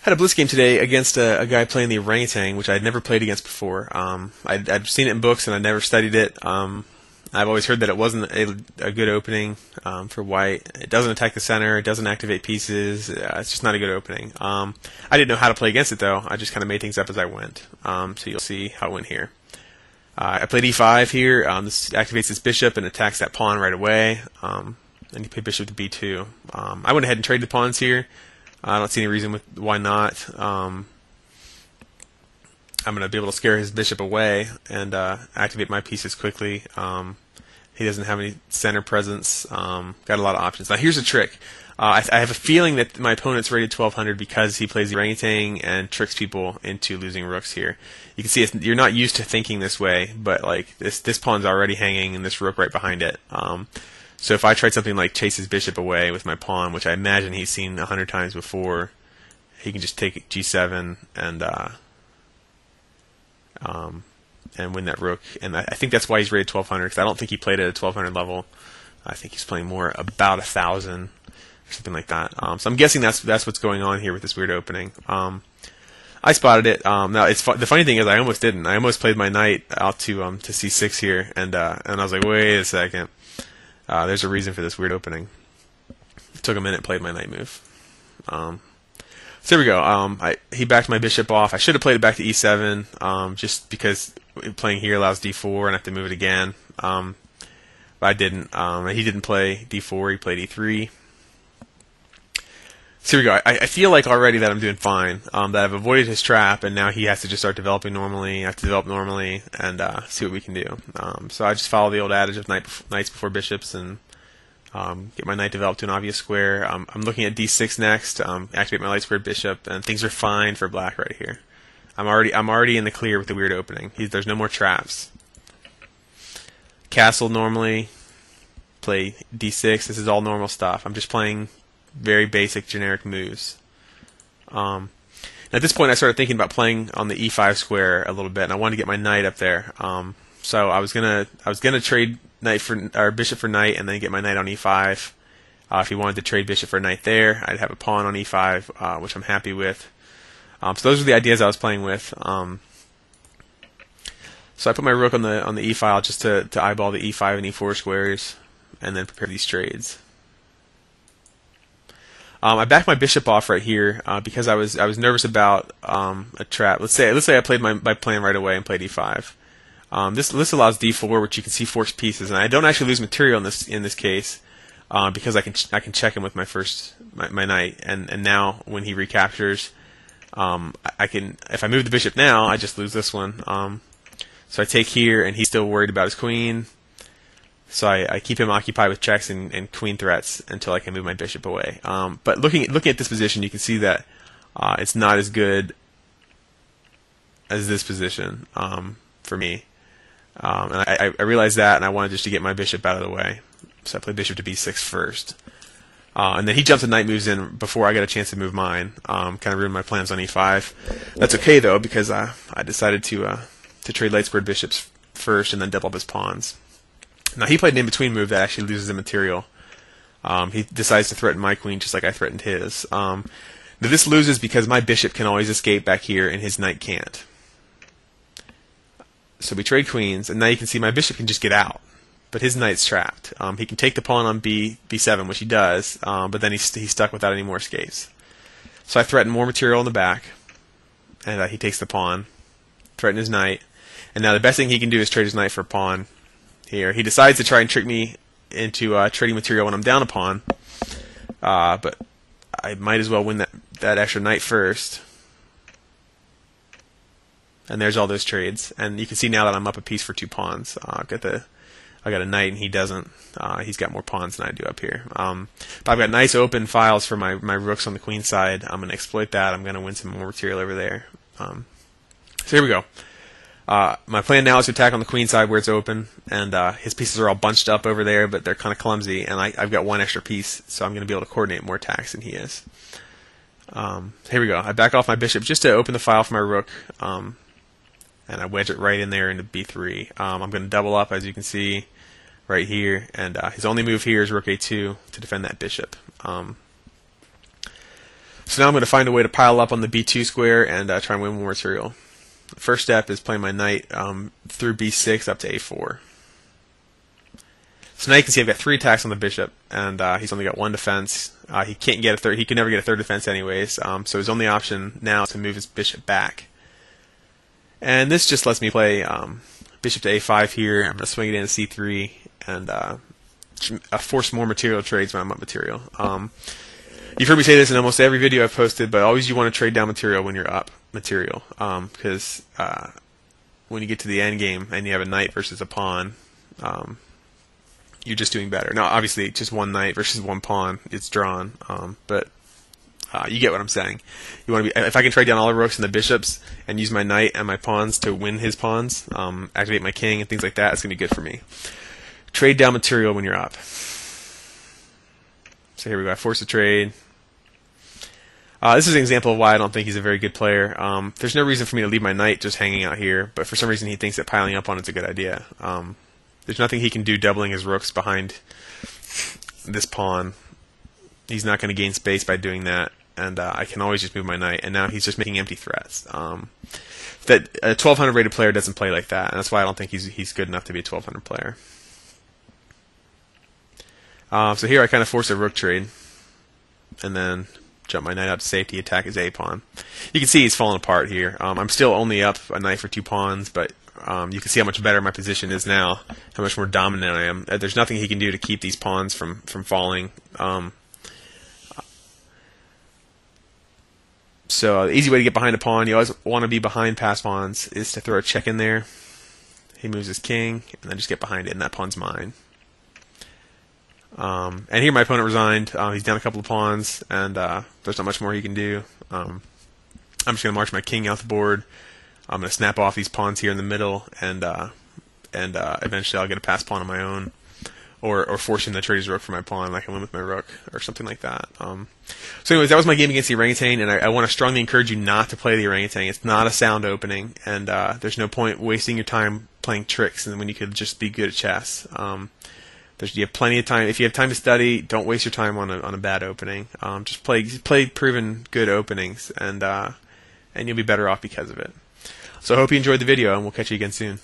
Had a Blitz game today against a guy playing the Orangutan, which I'd never played against before. I'd seen it in books and I'd never studied it. I've always heard that it wasn't a good opening for white. It doesn't attack the center. It doesn't activate pieces. It's just not a good opening. I didn't know how to play against it, though. I just kind of made things up as I went. So you'll see how it went here. I played e5 here. This activates this bishop and attacks that pawn right away. And you play bishop to b2. I went ahead and traded the pawns here. I don't see any reason why not. I'm going to be able to scare his bishop away and activate my pieces quickly. He doesn't have any center presence. Got a lot of options. Now here's a trick. I have a feeling that my opponent's rated 1200 because he plays the orangutan and tricks people into losing rooks here. You can see you're not used to thinking this way, but like this pawn's already hanging and this rook right behind it. So if I tried something like chase his bishop away with my pawn, which I imagine he's seen 100 times before, he can just take g7 and win that rook. And I think that's why he's rated 1200, because I don't think he played at a 1200 level. I think he's playing more about 1000 or something like that. So I'm guessing that's what's going on here with this weird opening. I spotted it. Now the funny thing is I almost didn't. I almost played my knight out to c6 here, and I was like, wait a second. There's a reason for this weird opening. It took a minute, played my knight move. So there we go. He backed my bishop off. I should have played it back to e7, just because playing here allows d4 and I have to move it again. But I didn't. He didn't play d4. He played e3. So here we go. I feel like already that I'm doing fine. That I've avoided his trap, and now he has to just start developing normally. I have to develop normally and see what we can do. So I just follow the old adage of knights before bishops and get my knight developed to an obvious square. I'm looking at d6 next. Activate my light squared bishop, and things are fine for black right here. I'm already in the clear with the weird opening. There's no more traps. Castle normally. Play d6. This is all normal stuff. I'm just playing very basic generic moves. At this point I started thinking about playing on the e5 square a little bit, and I wanted to get my knight up there. So I was gonna trade bishop for knight and then get my knight on e5. If he wanted to trade bishop for knight there, I'd have a pawn on e5, which I'm happy with. So those are the ideas I was playing with. So I put my rook on the e file just to eyeball the e5 and e4 squares, and then prepare these trades. I backed my bishop off right here because I was nervous about a trap. Let's say I played my plan right away and played e5. This allows d4, which you can see forks pieces, and I don't actually lose material in this case because I can check him with my knight, and now when he recaptures, I can, if I move the bishop now, I just lose this one. So I take here, and he's still worried about his queen. So I keep him occupied with checks and queen threats until I can move my bishop away. But looking at this position, you can see that it's not as good as this position for me. And I realized that, and I wanted just to get my bishop out of the way. So I played bishop to b6 first. And then he jumps and knight moves in before I got a chance to move mine. Kind of ruined my plans on e5. That's okay, though, because I decided to trade light squared bishops first and then double up his pawns. Now he played an in-between move that actually loses the material. He decides to threaten my queen just like I threatened his. Now this loses because my bishop can always escape back here and his knight can't. So we trade queens, and now you can see my bishop can just get out, but his knight's trapped. He can take the pawn on b7, which he does, but then he's stuck without any more escapes. So I threaten more material in the back, and he takes the pawn, threaten his knight, and now the best thing he can do is trade his knight for a pawn. Here, he decides to try and trick me into trading material when I'm down a pawn, but I might as well win that extra knight first. And there's all those trades, and you can see now that I'm up a piece for 2 pawns. I got a knight, and he doesn't. He's got more pawns than I do up here. But I've got nice open files for my rooks on the queen side. I'm going to exploit that. I'm going to win some more material over there. So here we go. My plan now is to attack on the queen side where it's open, and his pieces are all bunched up over there, but they're kind of clumsy, and I've got one extra piece, so I'm going to be able to coordinate more attacks than he is. Here we go. I back off my bishop just to open the file for my rook, and I wedge it right in there into b3. I'm going to double up, as you can see, right here, and his only move here is rook a2 to defend that bishop. So now I'm going to find a way to pile up on the b2 square and try and win more material. The first step is playing my knight through b6 up to a4. So now you can see I've got 3 attacks on the bishop, and he's only got 1 defense. He can't get a third. He can never get a third defense anyways. So his only option now is to move his bishop back. And this just lets me play bishop to a5 here. I'm going to swing it into c3 and force more material trades when I'm up material. You've heard me say this in almost every video I've posted, but always you want to trade down material when you're up material, because when you get to the end game and you have a knight versus a pawn, you're just doing better. Now, obviously, just one knight versus one pawn, it's drawn, but you get what I'm saying. You want to be. If I can trade down all the rooks and the bishops and use my knight and my pawns to win his pawns, activate my king and things like that, it's going to be good for me. Trade down material when you're up. So here we go. I force a trade. This is an example of why I don't think he's a very good player. There's no reason for me to leave my knight just hanging out here, but for some reason he thinks that piling up on it's a good idea. There's nothing he can do doubling his rooks behind this pawn. He's not going to gain space by doing that, and I can always just move my knight, and now he's just making empty threats. That a 1200 rated player doesn't play like that, and that's why I don't think he's good enough to be a 1200 player. So here I kind of force a rook trade, and then jump my knight out to safety, attack his a-pawn. You can see he's falling apart here. I'm still only up a knight for 2 pawns, but you can see how much better my position is now, how much more dominant I am. There's nothing he can do to keep these pawns from falling. So the easy way to get behind a pawn, you always want to be behind past pawns, is to throw a check in there. He moves his king, and then just get behind it, and that pawn's mine. And here my opponent resigned. He's down a couple of pawns, and there's not much more he can do. I'm just going to march my king out the board. I'm going to snap off these pawns here in the middle, and eventually I'll get a pass pawn on my own, or force him to trade his rook for my pawn, like I win with my rook, or something like that. So anyways, that was my game against the Orangutan, and I want to strongly encourage you not to play the Orangutan. It's not a sound opening, and there's no point wasting your time playing tricks and when you could just be good at chess. You have plenty of time. If you have time to study, don't waste your time on a bad opening. Just play proven good openings, and you'll be better off because of it. So I hope you enjoyed the video, and we'll catch you again soon.